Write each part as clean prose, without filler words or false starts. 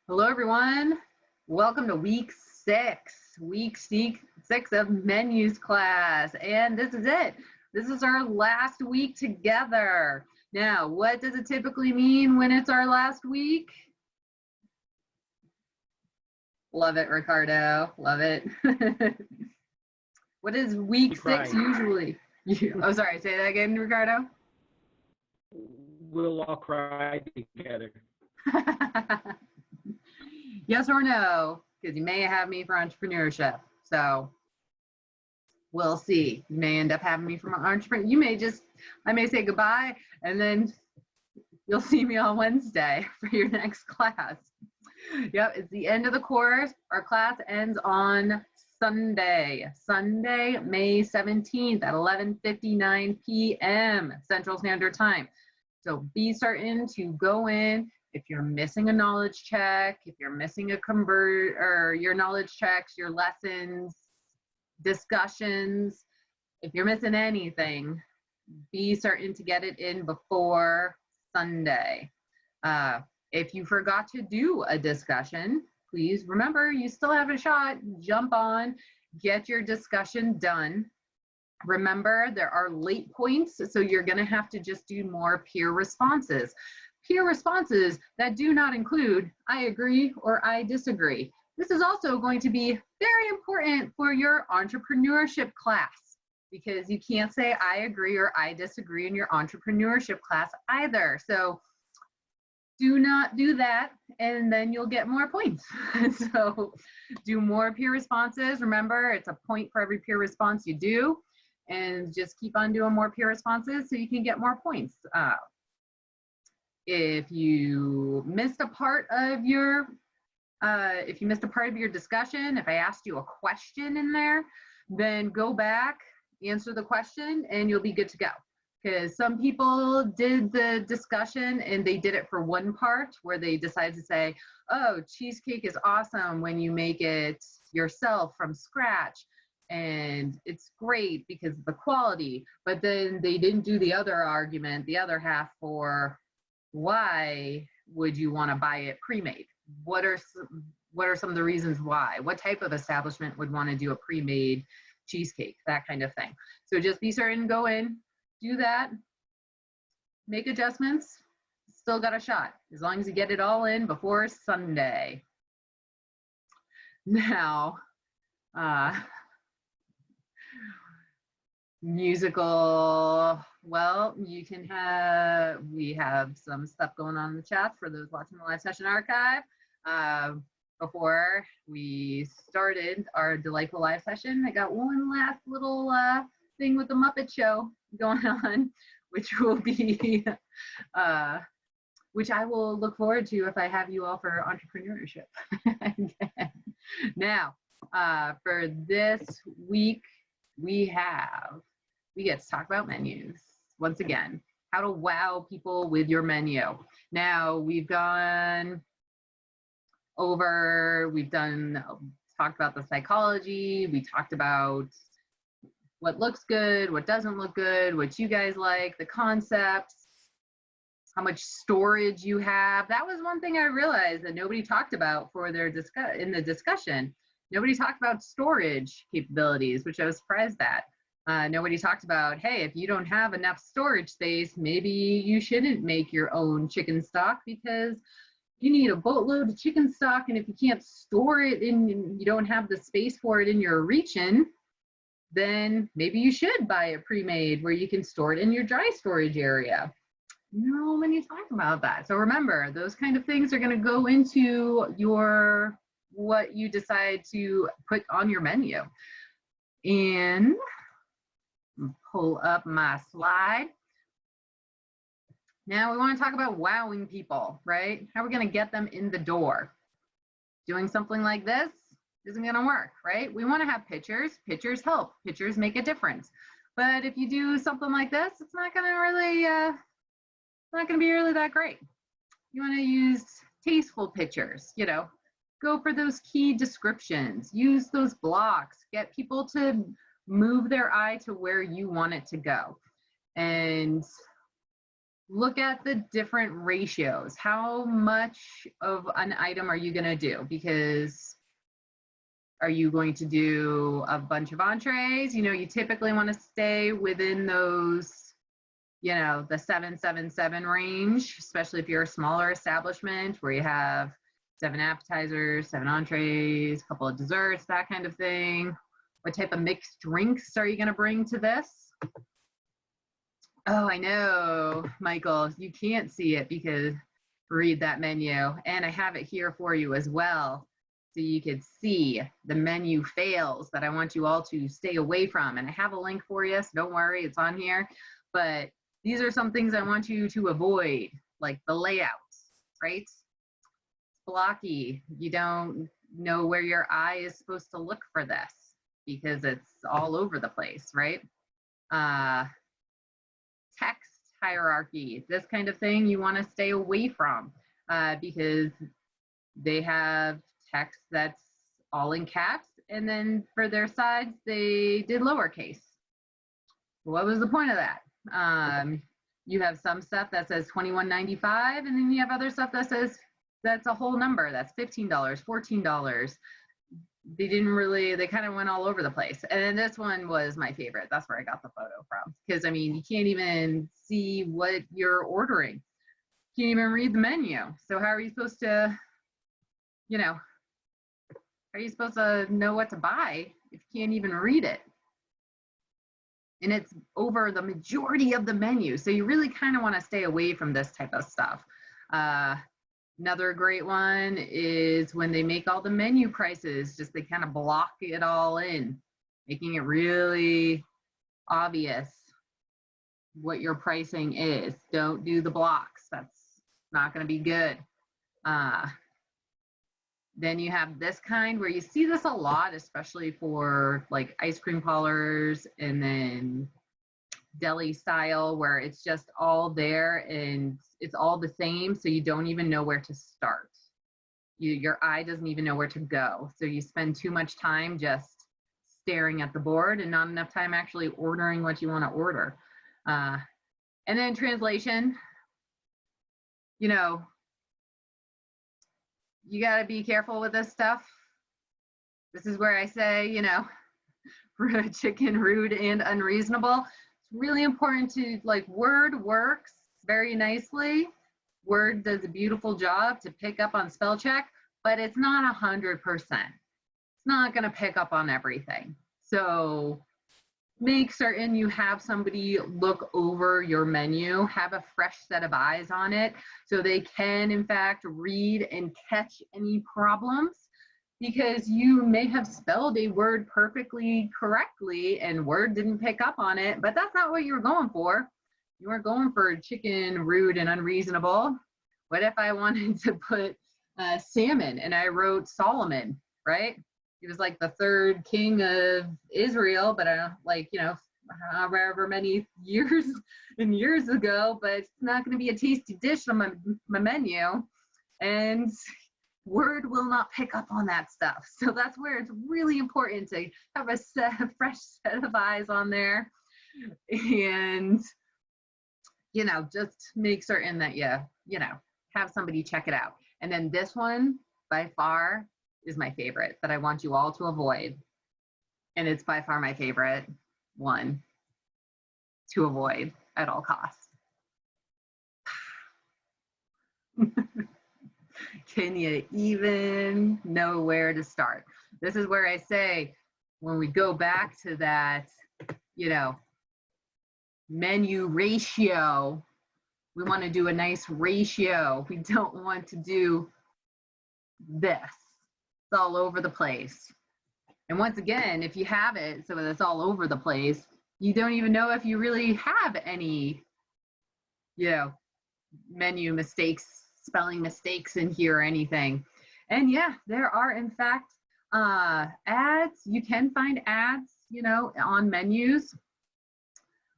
Hello, everyone. Welcome to week six of menus class. And this is it. This is our last week together. Now, what does it typically mean when it's our last week? Love it, Ricardo. Love it. What is week six usually? Oh, sorry. Say that again, Ricardo. We'll all cry together. Yes or no? Because you may have me for entrepreneurship. So we'll see. You may end up having me for entrepreneur. I may say goodbye, and then you'll see me on Wednesday for your next class. Yep, it's the end of the course. Our class ends on Sunday, May 17th at 11:59 p.m. Central Standard Time. So be certain to go in. If you're missing a knowledge check, if you're missing a or your knowledge checks, your lessons, discussions, if you're missing anything, be certain to get it in before Sunday. If you forgot to do a discussion, please remember you still have a shot. Jump on, get your discussion done. Remember, there are late points, so you're going to have to just do more peer responses. Peer responses that do not include I agree or I disagree. This is also going to be very important for your entrepreneurship class because you can't say I agree or I disagree in your entrepreneurship class either. So do not do that, and then you'll get more points. So do more peer responses. Remember, it's a point for every peer response you do, and just keep on doing more peer responses so you can get more points. If you missed a part of your discussion, if I asked you a question in there, then go back, answer the question, and you'll be good to go. Because some people did the discussion and they did it for one part where they decided to say, oh, cheesecake is awesome when you make it yourself from scratch. And it's great because of the quality. But then they didn't do the other argument, the other half for why would you want to buy it pre-made? What are some of the reasons why? What type of establishment would want to do a pre-made cheesecake? That kind of thing. So just be certain, go in, do that, make adjustments, still got a shot, as long as you get it all in before Sunday. Now, musical, well, we have some stuff going on in the chat for those watching the live session archive. Before we started our delightful live session, I got one last little thing with the Muppet Show going on, which will be, which I will look forward to if I have you all for entrepreneurship. Now, for this week, we get to talk about menus. Once again, how to wow people with your menu. Now, we've talked about the psychology, we talked about what looks good, what doesn't look good, what you guys like, the concepts, how much storage you have. That was one thing I realized that nobody talked about in the discussion. Nobody talked about storage capabilities, which I was surprised at. Nobody talked about, hey, if you don't have enough storage space, maybe you shouldn't make your own chicken stock because you need a boatload of chicken stock, and if you can't store it and you don't have the space for it in your reach-in, then maybe you should buy a pre-made where you can store it in your dry storage area. No, when you talk about that. So remember, those kind of things are going to go into what you decide to put on your menu. And pull up my slide. Now we want to talk about wowing people, right? How are we going to get them in the door? Doing something like this isn't going to work, right? We want to have pictures. Pictures help. Pictures make a difference. But if you do something like this, it's not going to be really that great. You want to use tasteful pictures, go for those key descriptions, use those blocks, get people to move their eye to where you want it to go. And look at the different ratios. How much of an item are you going to do? Because are you going to do a bunch of entrees? You know, you typically want to stay within those, you know, the 777 range, especially if you're a smaller establishment where you have 7 appetizers, 7 entrees, a couple of desserts, that kind of thing. What type of mixed drinks are you going to bring to this? Oh, I know, Michael, you can't see it because read that menu. And I have it here for you as well. So you could see the menu fails that I want you all to stay away from. And I have a link for you, so don't worry, it's on here. But these are some things I want you to avoid, like the layouts, right? Blocky. You don't know where your eye is supposed to look for this because it's all over the place, right? Text hierarchy, this kind of thing you want to stay away from because they have text that's all in caps, and then for their sides they did lowercase. What was the point of that? You have some stuff that says $21.95, and then you have other stuff that says that's a whole number, that's $15, $14. They didn't really, they kind of went all over the place. And then this one was my favorite. That's where I got the photo from. Because I mean, you can't even see what you're ordering. You can't even read the menu. So how are you supposed to, you know, how are you supposed to know what to buy if you can't even read it? And it's over the majority of the menu. So you really kind of want to stay away from this type of stuff. Another great one is when they make all the menu prices, just they kind of block it all in, making it really obvious what your pricing is. Don't do the blocks. That's not going to be good. Then you have this kind where you see this a lot, especially for like ice cream parlors and then deli style, where it's just all there and it's all the same, so you don't even know where to start. Your eye doesn't even know where to go, so you spend too much time just staring at the board and not enough time actually ordering what you want to order. And then translation, you know, you got to be careful with this stuff. This is where I say, you know, chicken, rude, and unreasonable. It's really important to, like, Word works very nicely. Word does a beautiful job to pick up on spell check, but it's not 100%. It's not going to pick up on everything. So make certain you have somebody look over your menu, have a fresh set of eyes on it, so they can, in fact, read and catch any problems, because you may have spelled a word perfectly correctly and Word didn't pick up on it, but that's not what you were going for. You weren't going for chicken, rude, and unreasonable. What if I wanted to put salmon and I wrote Solomon, right? He was like the 3rd king of Israel, but like, you know, however many years and years ago, but it's not going to be a tasty dish on my menu, and Word will not pick up on that stuff. So that's where it's really important to have a fresh set of eyes on there, and, you know, just make certain that you know, have somebody check it out. And then this one by far is my favorite that I want you all to avoid. And it's by far my favorite one to avoid at all costs. Can you even know where to start? This is where I say, when we go back to that, you know, menu ratio, we want to do a nice ratio. We don't want to do this. It's all over the place. And once again, if you have it so that it's all over the place, you don't even know if you really have any, you know, menu mistakes, spelling mistakes in here or anything. And yeah, there are, in fact, ads. You can find ads, you know, on menus.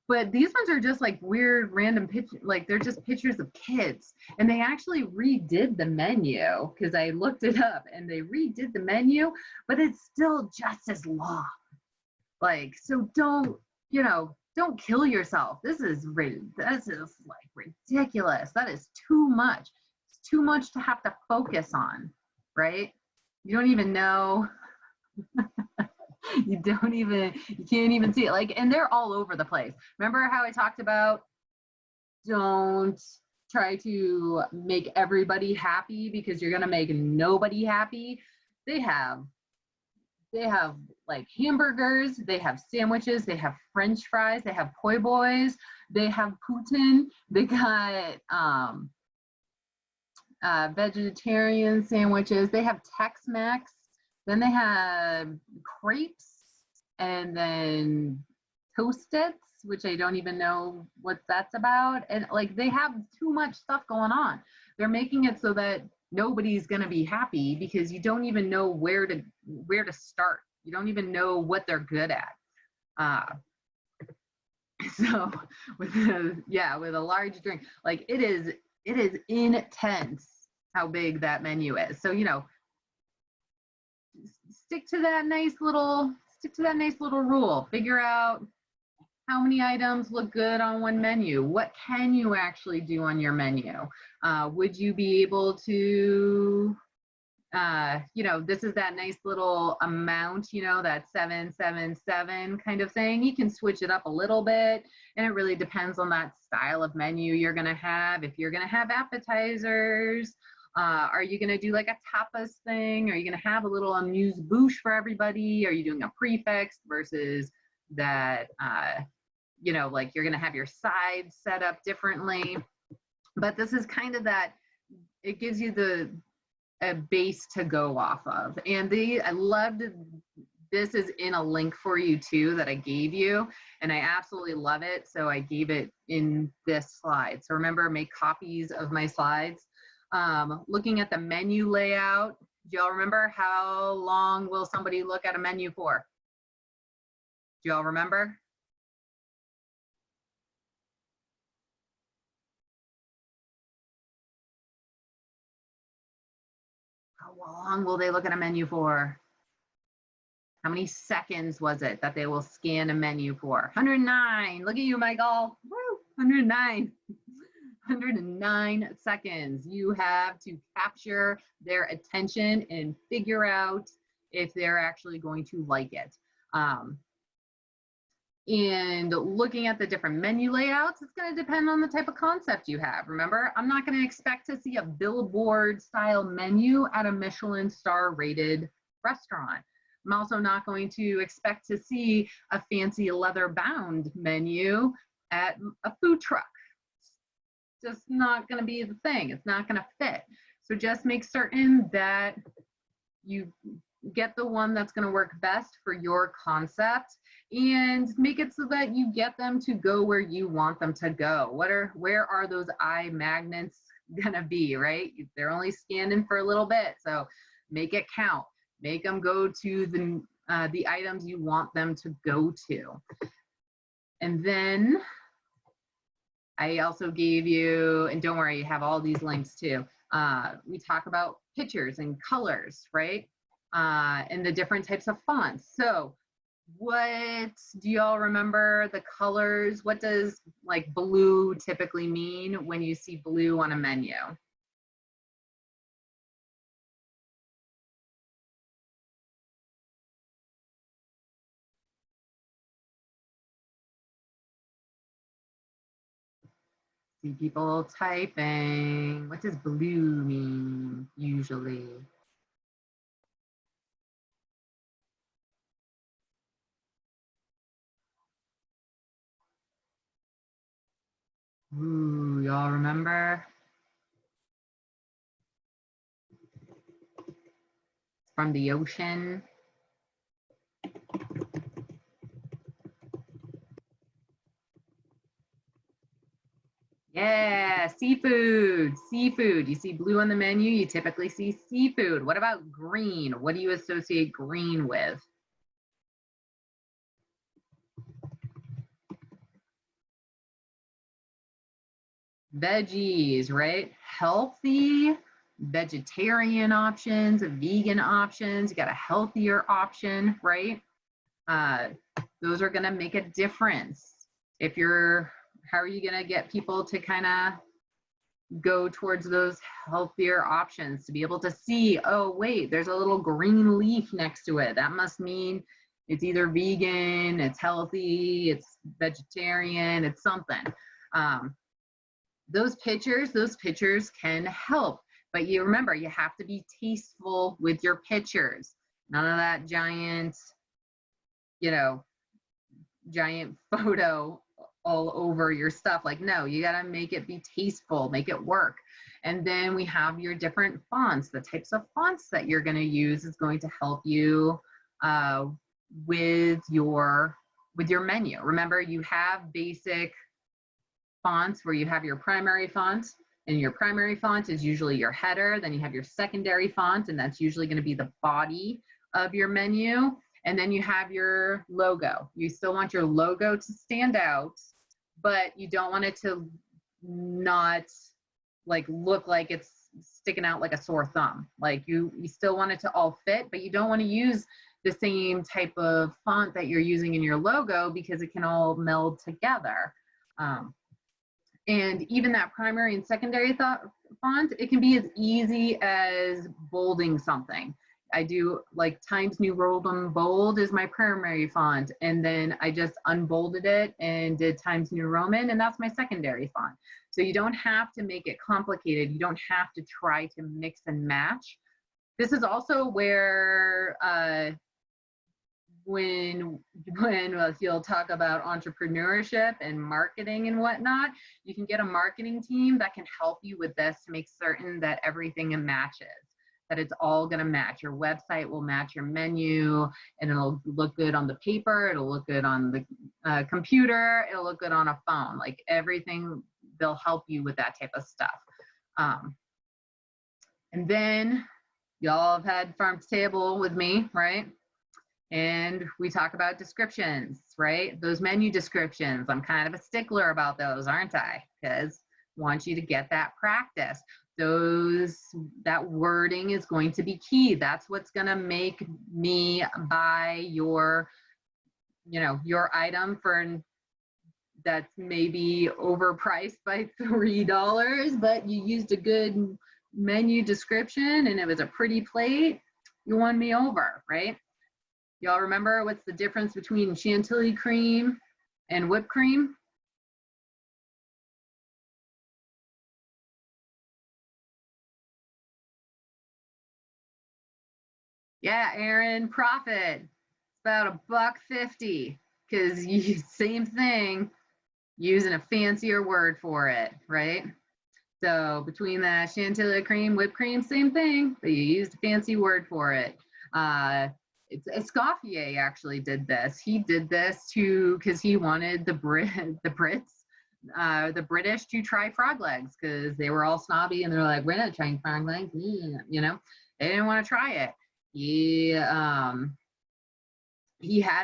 But these ones are just like weird random pictures, like they're just pictures of kids. And they actually redid the menu, because I looked it up, and they redid the menu, but it's still just as long. Like, so don't, you know, don't kill yourself. This is like ridiculous. That is too much. It's too much to have to focus on, right? You don't even know. You can't even see it. Like, and they're all over the place. Remember how I talked about don't try to make everybody happy because you're gonna make nobody happy. They have like hamburgers, they have sandwiches, they have French fries, they have po' boys, they have poutine, they got vegetarian sandwiches, they have Tex-Mex, then they have crepes, and then Toast-Its, which I don't even know what that's about. And like, they have too much stuff going on. They're making it so that nobody's going to be happy because you don't even know where to start. You don't even know what they're good at. So with a large drink, like it is intense how big that menu is. So, you know, stick to that nice little rule. Figure out how many items look good on one menu. What can you actually do on your menu? Would you be able to, you know, this is that nice little amount, you know, that 777 kind of thing. You can switch it up a little bit, and it really depends on that style of menu you're gonna have. If you're gonna have appetizers, are you gonna do like a tapas thing? Are you gonna have a little amuse-bouche for everybody? Are you doing a prefix versus that, you know, like you're gonna have your sides set up differently? But this is kind of that, it gives you a base to go off of. And I loved, this is in a link for you too that I gave you, and I absolutely love it. So I gave it in this slide. So remember, make copies of my slides. Looking at the menu layout, do y'all remember how long will somebody look at a menu for? Do y'all remember? How long will they look at a menu for? How many seconds was it that they will scan a menu for? 109. Look at you, Michael. Woo, 109. 109 seconds. You have to capture their attention and figure out if they're actually going to like it. And looking at the different menu layouts, it's going to depend on the type of concept you have. Remember, I'm not going to expect to see a billboard style menu at a Michelin star rated restaurant. I'm also not going to expect to see a fancy leather bound menu at a food truck. It's just not going to be the thing. It's not going to fit. So just make certain that you get the one that's going to work best for your concept, and make it so that you get them to go where you want them to go. Where are those eye magnets gonna be, right? They're only scanning for a little bit, so make it count. Make them go to the items you want them to go to. And then I also gave you, and don't worry, you have all these links too. We talk about pictures and colors, right? And the different types of fonts. So what do y'all remember the colors? What does like blue typically mean when you see blue on a menu? See people typing. What does blue mean usually? Ooh, y'all remember? It's from the ocean. Yeah, seafood. Seafood. You see blue on the menu, you typically see seafood. What about green? What do you associate green with? Veggies, right? Healthy vegetarian options, vegan options. You got a healthier option, right? Those are going to make a difference. If you're, how are you going to get people to kind of go towards those healthier options, to be able to see, oh, wait, there's a little green leaf next to it. That must mean it's either vegan, it's healthy, it's vegetarian, it's something. Those pictures can help, but you remember, you have to be tasteful with your pictures. None of that giant, you know, giant photo all over your stuff. Like, no, you got to make it be tasteful, make it work. And then we have your different fonts. The types of fonts that you're going to use is going to help you with your menu. Remember, you have basic fonts where you have your primary font, and your primary font is usually your header. Then you have your secondary font, and that's usually going to be the body of your menu. And then you have your logo. You still want your logo to stand out, but you don't want it to not like look like it's sticking out like a sore thumb. Like you still want it to all fit, but you don't want to use the same type of font that you're using in your logo because it can all meld together. And even that primary and secondary font, it can be as easy as bolding something. I do like Times New Roman bold is my primary font, and then I just unbolded it and did Times New Roman, and that's my secondary font. So you don't have to make it complicated. You don't have to try to mix and match. This is also where when you'll talk about entrepreneurship and marketing and whatnot, you can get a marketing team that can help you with this to make certain that everything matches, that it's all going to match. Your website will match your menu, and it'll look good on the paper, it'll look good on the computer, it'll look good on a phone. Like everything, they'll help you with that type of stuff. And then y'all have had farm to table with me, right? And we talk about descriptions, right? Those menu descriptions, I'm kind of a stickler about those, aren't I? Because I want you to get that practice. That wording is going to be key. That's what's going to make me buy your item that's maybe overpriced by $3, but you used a good menu description and it was a pretty plate. You won me over, right? Y'all remember what's the difference between chantilly cream and whipped cream? Yeah, Aaron, profit. It's about $1.50 because you same thing, using a fancier word for it, right? So between the chantilly cream, whipped cream, same thing, but you used a fancy word for it. Escoffier actually did this. He did this because he wanted the British to try frog legs because they were all snobby and they're like, we're not trying frog legs, you know, they didn't want to try it. He had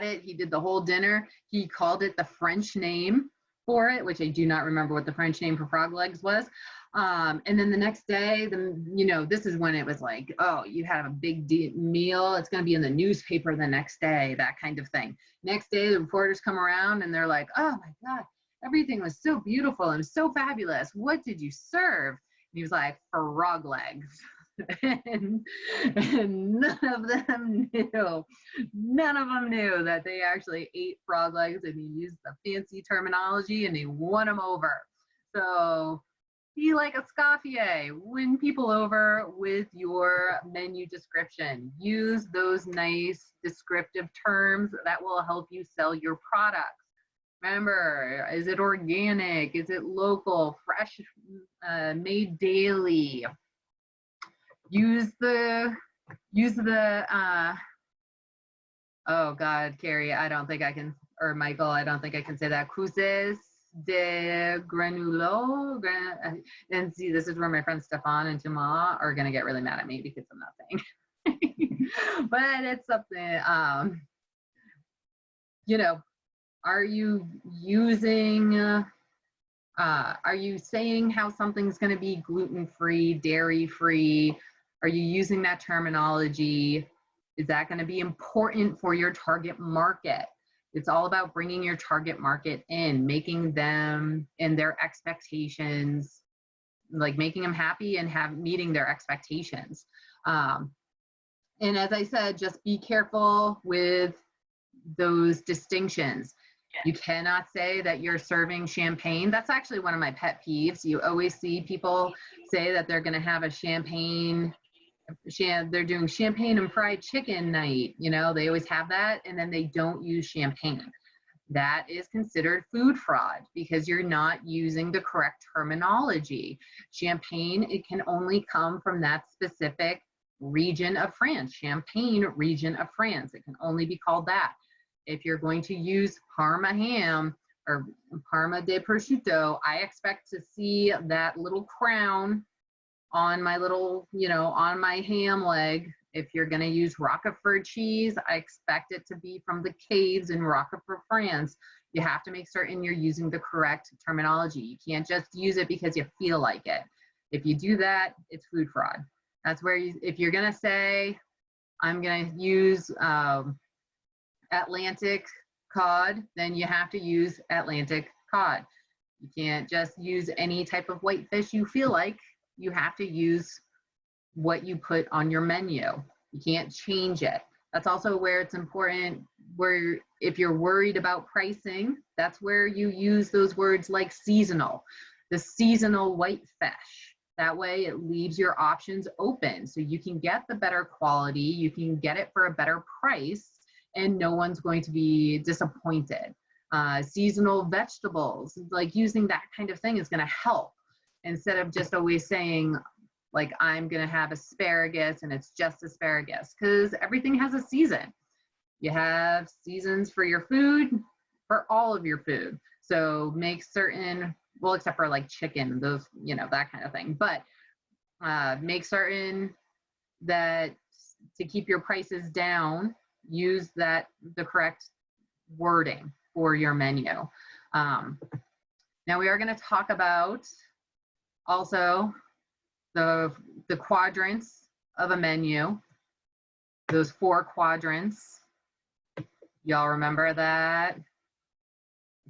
it, he did the whole dinner. He called it the French name for it, which I do not remember what the French name for frog legs was. And then the next day, this is when it was like, oh, you have a big meal. It's going to be in the newspaper the next day, that kind of thing. Next day, the reporters come around and they're like, oh my God, everything was so beautiful and so fabulous. What did you serve? And he was like, frog legs. and none of them knew that they actually ate frog legs, and he used the fancy terminology and he won them over. So be like Escoffier, win people over with your menu description. Use those nice descriptive terms that will help you sell your products. Remember, is it organic? Is it local, fresh, made daily? Use the oh God, Carrie, I don't think I can, or Michael, I don't think I can say that. Cruces de granulo. And see, this is where my friends Stefan and Thomas are gonna get really mad at me because I'm not saying. But it's something, are you using, are you saying how something's gonna be gluten-free, dairy-free? Are you using that terminology? Is that going to be important for your target market? It's all about bringing your target market in, making them and their expectations, like making them happy and meeting their expectations. And as I said, just be careful with those distinctions. You cannot say that you're serving champagne. That's actually one of my pet peeves. You always see people say that they're going to have a champagne, they're doing champagne and fried chicken night. You know, they always have that, and then they don't use champagne. That is considered food fraud because you're not using the correct terminology. Champagne, it can only come from that specific region of France, Champagne region of France. It can only be called that. If you're going to use Parma ham or Parma de prosciutto, I expect to see that little crown on my little, you know, on my ham leg. If you're going to use Roquefort cheese, I expect it to be from the caves in Roquefort, France. You have to make certain you're using the correct terminology. You can't just use it because you feel like it. If you do that, it's food fraud. That's where if you're going to say, I'm going to use Atlantic cod, then you have to use Atlantic cod. You can't just use any type of white fish you feel like. You have to use what you put on your menu. You can't change it. That's also where it's important, where if you're worried about pricing, that's where you use those words like seasonal, the seasonal white fish. That way it leaves your options open so you can get the better quality, you can get it for a better price, and no one's going to be disappointed. Seasonal vegetables, like using that kind of thing is going to help instead of just always saying, like, I'm going to have asparagus and it's just asparagus, because everything has a season. You have seasons for your food, for all of your food. So make certain, well, except for like chicken, those, you know, that kind of thing. But make certain that to keep your prices down, use the correct wording for your menu. Now we are going to talk about also the quadrants of a menu, those 4 quadrants. Y'all remember that?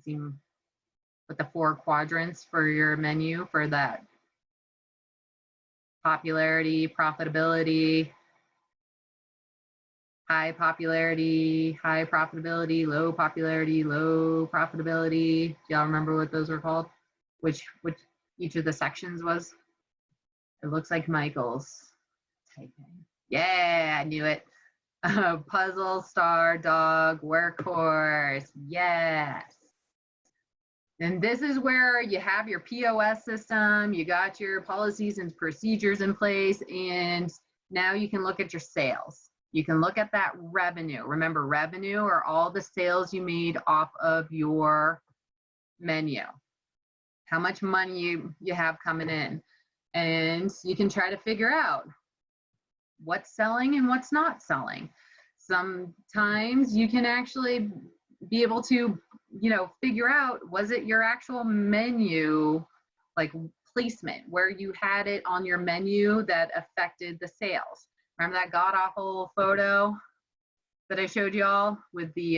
With the 4 quadrants for your menu for that popularity, profitability, high popularity, high profitability, low popularity, low profitability. Do y'all remember what those were called? Which each of the sections was? It looks like Michael's typing. Yeah, I knew it. Puzzle, star, dog, workhorse. Yes. And this is where you have your POS system, you got your policies and procedures in place, and now you can look at your sales. You can look at that revenue. Remember, revenue are all the sales you made off of your menu. How much money you have coming in. And you can try to figure out what's selling and what's not selling. Sometimes you can actually be able to, you know, figure out, was it your actual menu, like placement, where you had it on your menu that affected the sales? Remember that god awful photo that I showed y'all with the,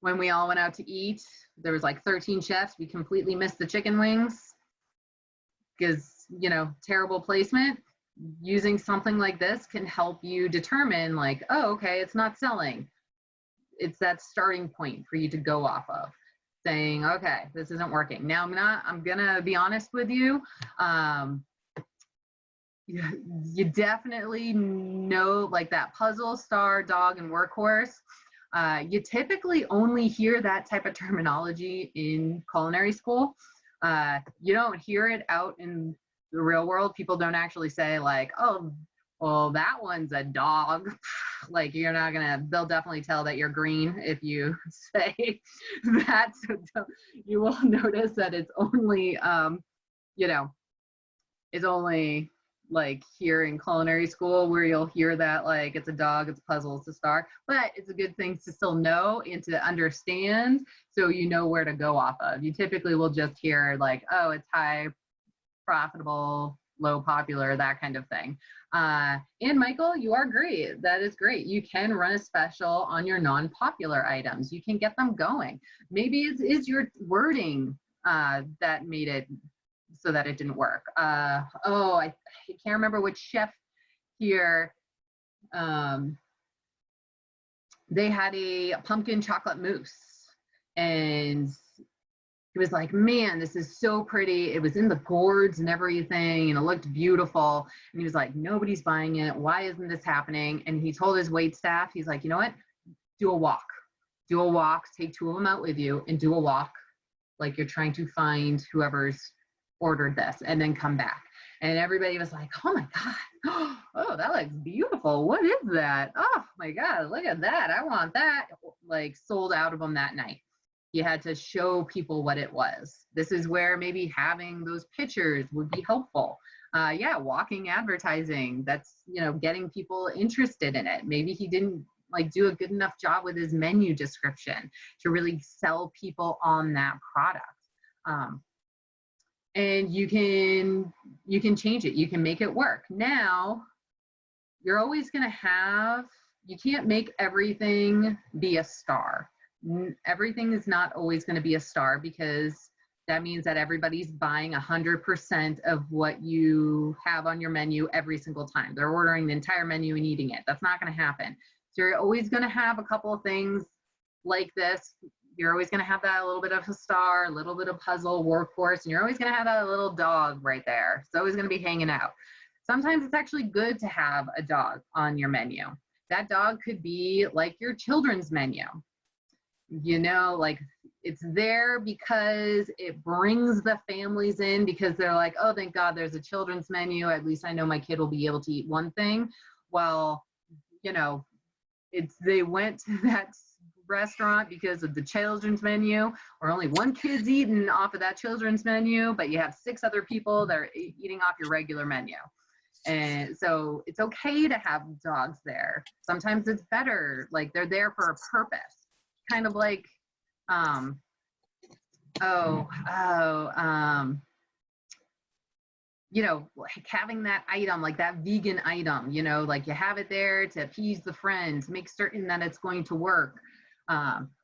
when we all went out to eat, there was like 13 chefs, we completely missed the chicken wings because, you know, terrible placement. Using something like this can help you determine, like, oh, okay, it's not selling. It's that starting point for you to go off of, saying, okay, this isn't working. Now I'm gonna be honest with you. You definitely know, like that puzzle, star, dog, and workhorse. You typically only hear that type of terminology in culinary school. You don't hear it out in the real world. People don't actually say, like, oh, well, that one's a dog. Like, you're not gonna, they'll definitely tell that you're green if you say that. So you will notice that it's only, you know, it's only like here in culinary school where you'll hear that, like, it's a dog, it's a puzzle, it's a star. But it's a good thing to still know and to understand, so you know where to go off of. You typically will just hear, like, oh, it's high profitable, low popular, that kind of thing. And Michael, you are great. That is great. You can run a special on your non-popular items. You can get them going. Maybe it is your wording that made it so that it didn't work. I can't remember which chef here. They had a pumpkin chocolate mousse, and he was like, man, this is so pretty. It was in the gourds and everything, and it looked beautiful. And he was like, nobody's buying it. Why isn't this happening? And he told his wait staff, he's like, you know what? Do a walk. Do a walk. Take 2 of them out with you and do a walk like you're trying to find whoever's ordered this, and then come back. And everybody was like, oh my God, oh, that looks beautiful. What is that? Oh my God, look at that. I want that. Like, sold out of them that night. You had to show people what it was. This is where maybe having those pictures would be helpful. Yeah, walking advertising, that's, you know, getting people interested in it. Maybe he didn't like do a good enough job with his menu description to really sell people on that product. And you can change it. You can make it work. Now, you're always going to have, you can't make everything be a star. Everything is not always going to be a star, because that means that everybody's buying 100% of what you have on your menu every single time. They're ordering the entire menu and eating it. That's not going to happen. So you're always going to have a couple of things like this. You're always going to have that a little bit of a star, a little bit of puzzle, workhorse, and you're always going to have that little dog right there. It's always going to be hanging out. Sometimes it's actually good to have a dog on your menu. That dog could be like your children's menu. You know, like, it's there because it brings the families in, because they're like, oh, thank God there's a children's menu. At least I know my kid will be able to eat one thing. Well, you know, they went to that restaurant because of the children's menu, or only one kid's eating off of that children's menu, but you have 6 other people that are eating off your regular menu. And so it's okay to have dogs there. Sometimes it's better, like they're there for a purpose. Kind of like, you know, like having that item, like that vegan item, you know, like you have it there to appease the friends, make certain that it's going to work.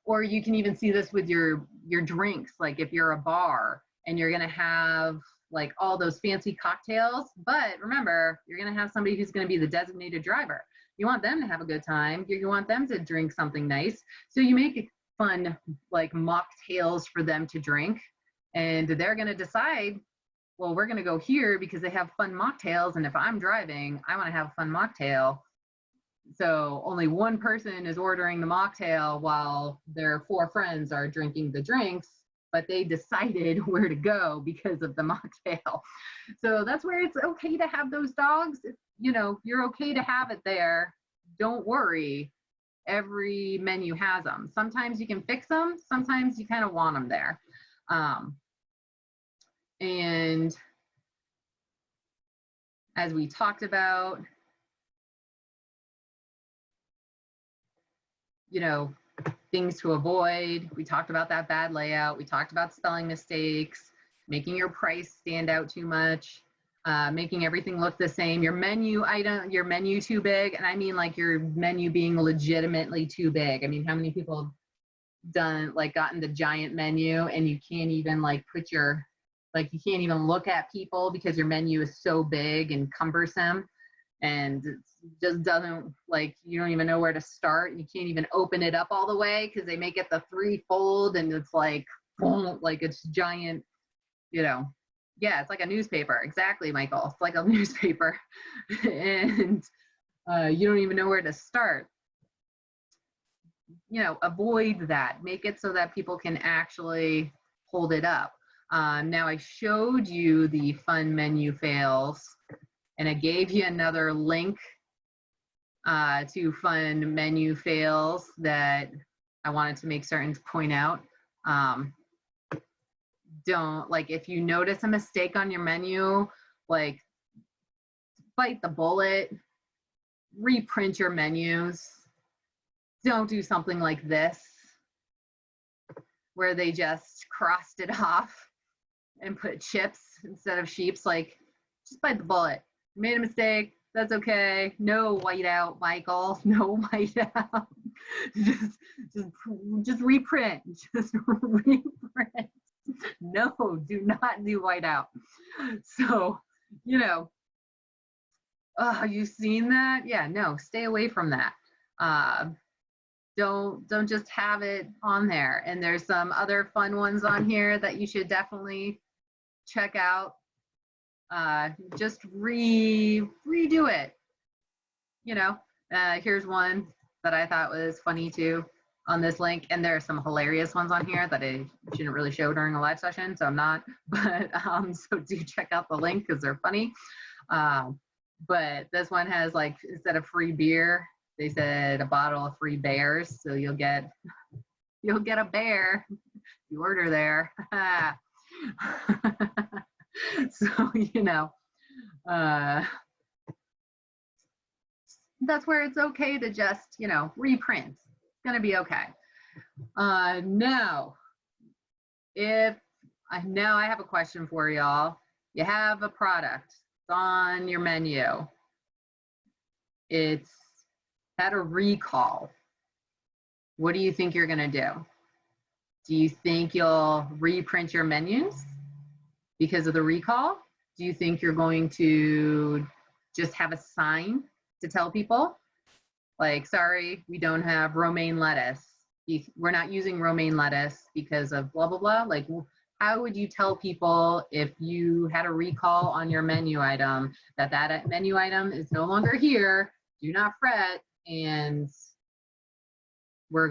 Or you can even see this with your drinks. Like if you're a bar and you're going to have like all those fancy cocktails, but remember, you're going to have somebody who's going to be the designated driver. You want them to have a good time. You want them to drink something nice. So you make fun, like mocktails for them to drink, and they're going to decide, well, we're going to go here because they have fun mocktails. And if I'm driving, I want to have a fun mocktail. So only one person is ordering the mocktail while their 4 friends are drinking the drinks, but they decided where to go because of the mocktail. So that's where it's okay to have those dogs. You know, you're okay to have it there. Don't worry. Every menu has them. Sometimes you can fix them. Sometimes you kind of want them there. And as we talked about, you know, things to avoid. We talked about that bad layout. We talked about spelling mistakes, making your price stand out too much, making everything look the same. Your menu item, your menu too big. And I mean like your menu being legitimately too big. I mean, how many people have gotten the giant menu and you can't even like put your, like you can't even look at people because your menu is so big and cumbersome. And it just doesn't, like, you don't even know where to start. You can't even open it up all the way because they make it the 3-fold and it's like, boom, like it's giant, you know. Yeah, it's like a newspaper. Exactly, Michael. It's like a newspaper. And you don't even know where to start. You know, avoid that. Make it so that people can actually hold it up. Now I showed you the fun menu fails, and I gave you another link to fun menu fails that I wanted to make certain to point out. Don't, like, if you notice a mistake on your menu, like, bite the bullet, reprint your menus. Don't do something like this, where they just crossed it off and put chips instead of sheeps. Like, just bite the bullet. You made a mistake. That's okay. No whiteout, Michael. No whiteout. just reprint. Just reprint. No, do not do whiteout. So, you know, you've seen that? Yeah, no, stay away from that. Don't just have it on there. And there's some other fun ones on here that you should definitely check out. Just redo it. You know, here's one that I thought was funny too on this link, and there are some hilarious ones on here that I shouldn't really show during a live session, so I'm not. But so do check out the link because they're funny. But this one has, like, instead of free beer, they said a bottle of free bears, so you'll get a bear. You order there. So, you know, that's where it's okay to just, you know, reprint. It's gonna be okay. Now I have a question for y'all. You have a product, it's on your menu. It's had a recall. What do you think you're gonna do? Do you think you'll reprint your menus because of the recall? Do you think you're going to just have a sign to tell people, like, sorry, we don't have romaine lettuce. We're not using romaine lettuce because of blah, blah, blah. Like, how would you tell people if you had a recall on your menu item that menu item is no longer here, do not fret, and we're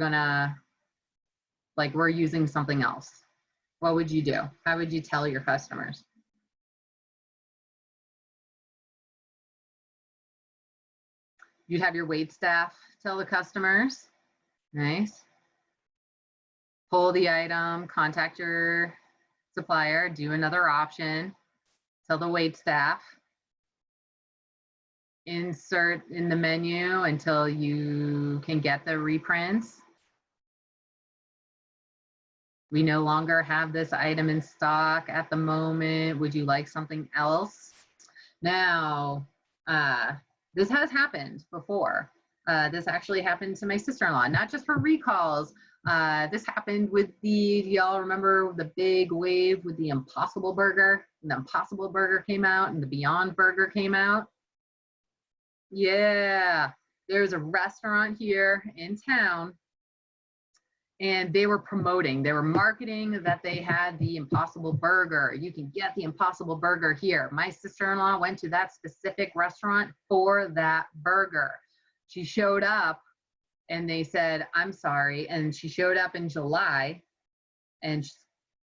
using something else? What would you do? How would you tell your customers? You'd have your wait staff tell the customers. Nice. Pull the item, contact your supplier, do another option, tell the wait staff, insert in the menu until you can get the reprints. We no longer have this item in stock at the moment. Would you like something else? Now, this has happened before. This actually happened to my sister-in-law, not just for recalls. This happened with y'all remember the big wave with the Impossible Burger? And the Impossible Burger came out and the Beyond Burger came out. Yeah, there's a restaurant here in town, and they were marketing that they had the Impossible Burger. You can get the Impossible Burger here. My sister-in-law went to that specific restaurant for that burger. She showed up and they said, I'm sorry. And she showed up in July and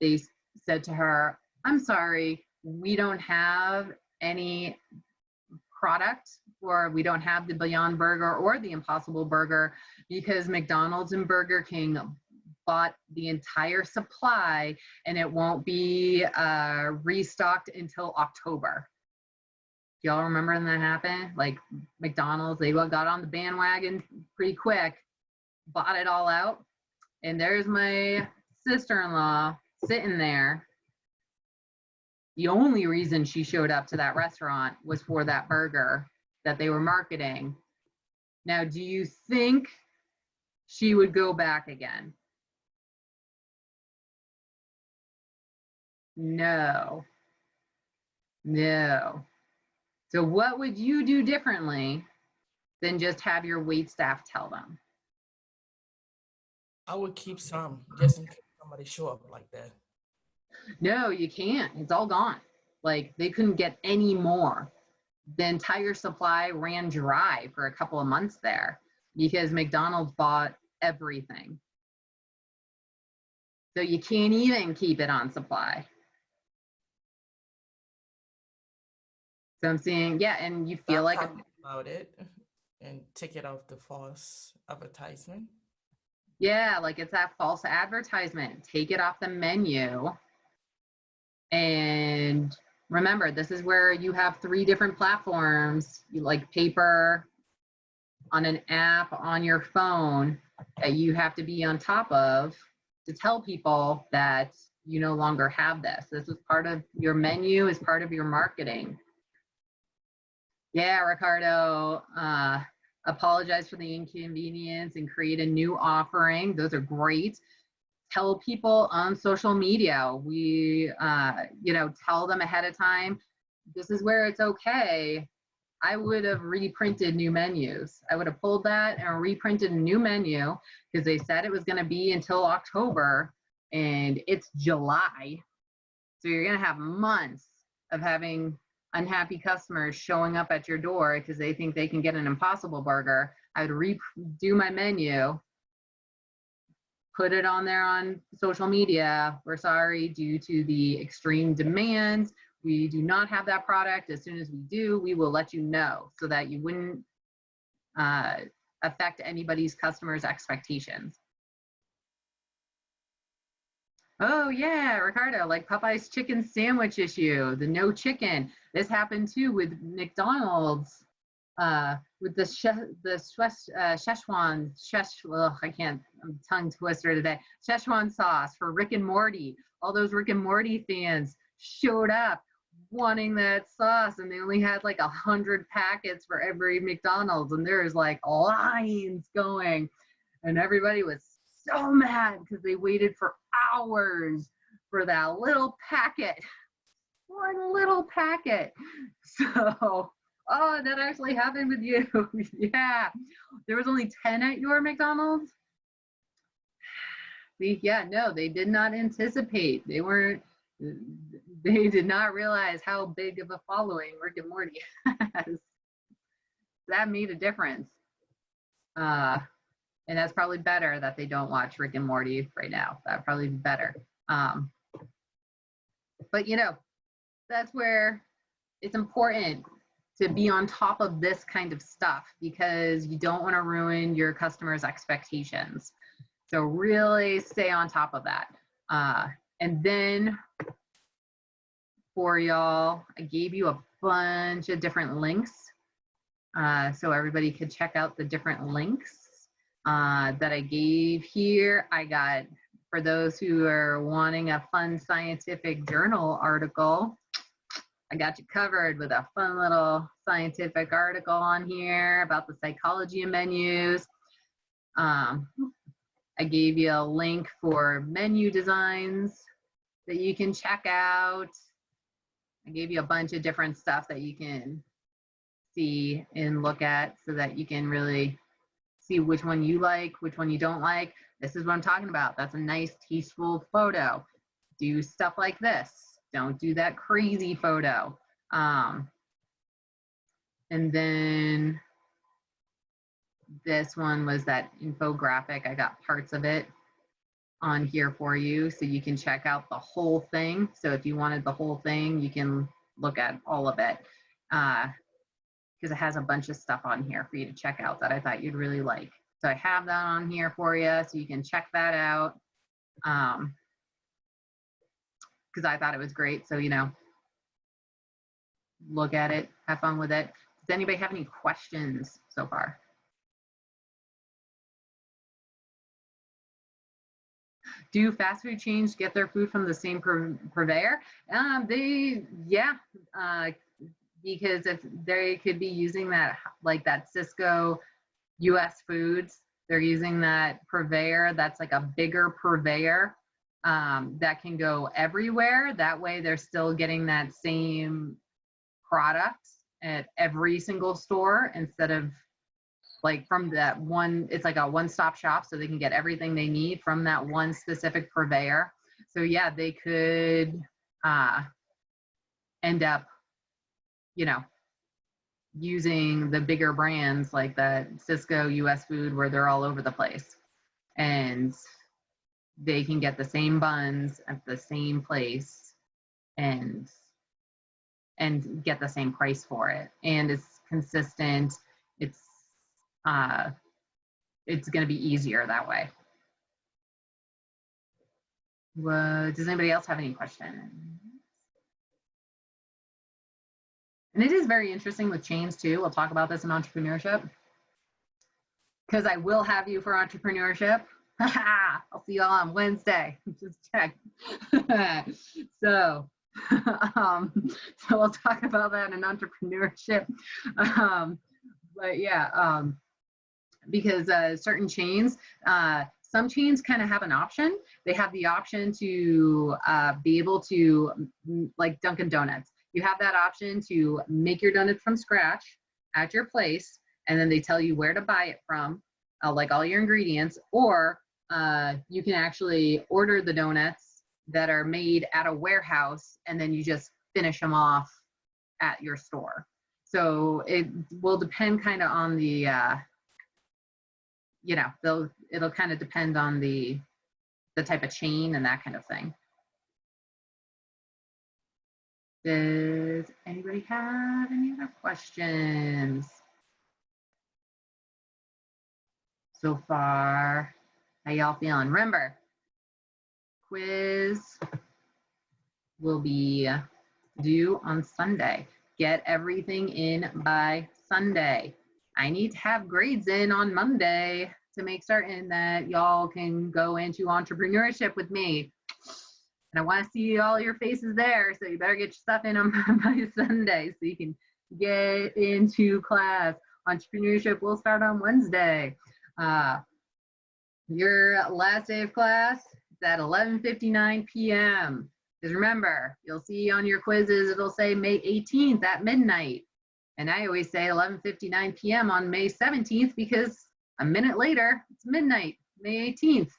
they said to her, I'm sorry, we don't have any product, or we don't have the Beyond Burger or the Impossible Burger because McDonald's and Burger King bought the entire supply and it won't be restocked until October. Do y'all remember when that happened? Like McDonald's, they got on the bandwagon pretty quick, bought it all out. And there's my sister-in-law sitting there. The only reason she showed up to that restaurant was for that burger that they were marketing. Now, do you think she would go back again? No. No. So what would you do differently than just have your wait staff tell them? I would keep some just in case somebody show up like that. No, you can't. It's all gone. Like they couldn't get any more. The entire supply ran dry for a couple of months there because McDonald's bought everything. So you can't even keep it on supply. So I'm seeing, yeah, and you feel like about it and take it off the false advertisement. Yeah, like it's that false advertisement. Take it off the menu. And remember, this is where you have 3 different platforms, like paper, on an app, on your phone, that you have to be on top of to tell people that you no longer have this. This is part of your menu, is part of your marketing. Yeah, Ricardo, apologize for the inconvenience and create a new offering. Those are great. Tell people on social media. We, tell them ahead of time, this is where it's okay. I would have reprinted new menus. I would have pulled that and reprinted a new menu because they said it was going to be until October and it's July. So you're going to have months of having unhappy customers showing up at your door because they think they can get an Impossible Burger. I would redo my menu, put it on there on social media. We're sorry, due to the extreme demand, we do not have that product. As soon as we do, we will let you know so that you wouldn't affect anybody's customers' expectations. Oh yeah, Ricardo, like Popeye's chicken sandwich issue, the no chicken. This happened too with McDonald's, with the Szechuan, I'm tongue twister today. Szechuan sauce for Rick and Morty. All those Rick and Morty fans showed up wanting that sauce, and they only had like 100 packets for every McDonald's, and there's like lines going, and everybody was so mad because they waited for hours for that little packet, one little packet. So, oh, that actually happened with you. Yeah, there was only 10 at your McDonald's. Yeah, no, they did not anticipate. They did not realize how big of a following Rick and Morty has. That made a difference. And that's probably better that they don't watch Rick and Morty right now. That'd probably be better. But that's where it's important to be on top of this kind of stuff because you don't want to ruin your customers' expectations. So really stay on top of that. And then for y'all, I gave you a bunch of different links so everybody could check out the different links that I gave here. I got, for those who are wanting a fun scientific journal article, I got you covered with a fun little scientific article on here about the psychology of menus. I gave you a link for menu designs that you can check out. I gave you a bunch of different stuff that you can see and look at so that you can really see which one you like, which one you don't like. This is what I'm talking about. That's a nice, tasteful photo. Do stuff like this. Don't do that crazy photo. And then this one was that infographic. I got parts of it on here for you so you can check out the whole thing. So if you wanted the whole thing, you can look at all of it because it has a bunch of stuff on here for you to check out that I thought you'd really like. So I have that on here for you so you can check that out because I thought it was great. So, look at it, have fun with it. Does anybody have any questions so far? Do fast food chains get their food from the same purveyor? Because if they could be using that, like that Cisco US Foods, they're using that purveyor that's like a bigger purveyor that can go everywhere. That way they're still getting that same product at every single store instead of like from that one, it's like a one-stop shop so they can get everything they need from that one specific purveyor. So yeah, they could end up, using the bigger brands like that Cisco US Food where they're all over the place. And they can get the same buns at the same place and get the same price for it. And it's consistent. It's going to be easier that way. Does anybody else have any questions? And it is very interesting with chains too. We'll talk about this in entrepreneurship because I will have you for entrepreneurship. I'll see you all on Wednesday. Just check. So So we'll talk about that in entrepreneurship. But yeah, because certain chains, some chains kind of have an option. They have the option to be able to, like Dunkin' Donuts, you have that option to make your donuts from scratch at your place, and then they tell you where to buy it from, like all your ingredients, or you can actually order the donuts that are made at a warehouse, and then you just finish them off at your store. So it will depend kind of on the, you know, it'll kind of depend on the type of chain and that kind of thing. Does anybody have any other questions so far? How y'all feeling? Remember, quiz will be due on Sunday. Get everything in by Sunday. I need to have grades in on Monday to make certain that y'all can go into entrepreneurship with me. And I want to see all your faces there, so you better get your stuff in by Sunday so you can get into class. Entrepreneurship will start on Wednesday. Your last day of class is at 11:59 p.m. Because remember, you'll see on your quizzes, it'll say May 18th at midnight. And I always say 11:59 p.m. on May 17th because a minute later, it's midnight, May 18th.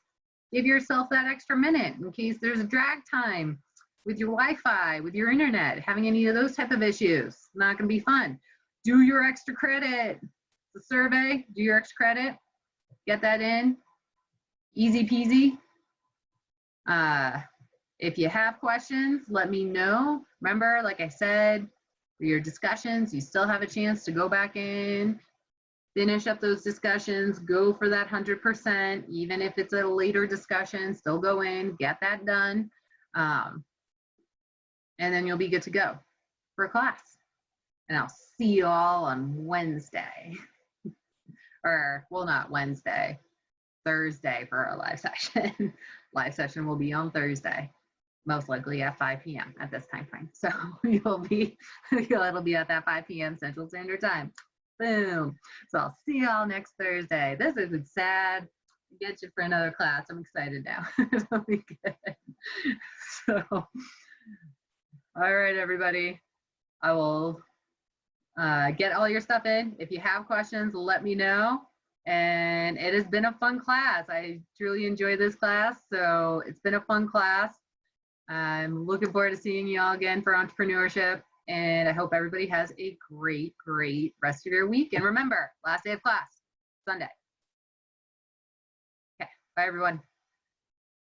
Give yourself that extra minute in case there's a drag time with your Wi-Fi, with your internet, having any of those type of issues. Not gonna be fun. Do your extra credit. The survey, do your extra credit. Get that in. Easy peasy. If you have questions, let me know. Remember, like I said, for your discussions, you still have a chance to go back in, finish up those discussions, go for that 100%, even if it's a later discussion, still go in, get that done. And then you'll be good to go for class. And I'll see you all on Wednesday. Or, well, not Wednesday, Thursday for our live session. Live session will be on Thursday, most likely at 5 p.m. at this time frame. So it'll be at that 5 p.m. Central Standard Time. Boom. So I'll see y'all next Thursday. This isn't sad. Get you for another class. I'm excited now. It'll be good. So, all right, everybody. I will get all your stuff in. If you have questions, let me know. And it has been a fun class. I truly enjoy this class. So it's been a fun class. I'm looking forward to seeing you all again for entrepreneurship. And I hope everybody has a great, great rest of your week. And remember, last day of class, Sunday. Okay, bye everyone.